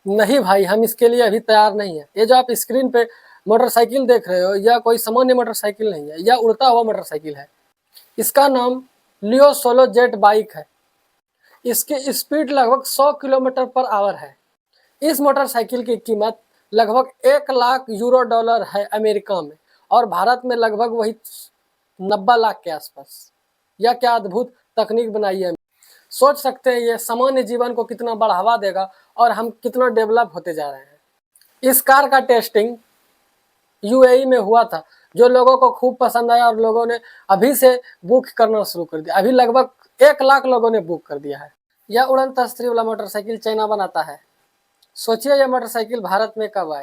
नहीं भाई, हम इसके लिए अभी तैयार नहीं है। ये जो आप स्क्रीन पे मोटरसाइकिल देख रहे हो, यह कोई सामान्य मोटरसाइकिल नहीं है, यह उड़ता हुआ मोटरसाइकिल है। इसका नाम लियो सोलो जेट बाइक है। इसकी स्पीड लगभग 100 किलोमीटर पर आवर है। इस मोटरसाइकिल की कीमत लगभग 1 लाख यूरो डॉलर है अमेरिका में, और भारत में लगभग वही 90 लाख के आसपास। यह क्या अद्भुत तकनीक बनाई है। सोच सकते हैं ये सामान्य जीवन को कितना बढ़ावा देगा और हम कितना डेवलप होते जा रहे हैं। इस कार का टेस्टिंग यूएई में हुआ था, जो लोगों को खूब पसंद आया और लोगों ने अभी से बुक करना शुरू कर दिया। अभी लगभग 1 लाख लोगों ने बुक कर दिया है। यह उड़न तस्त्री वाला मोटरसाइकिल चाइना बनाता है। सोचिए यह मोटरसाइकिल भारत में कब आए।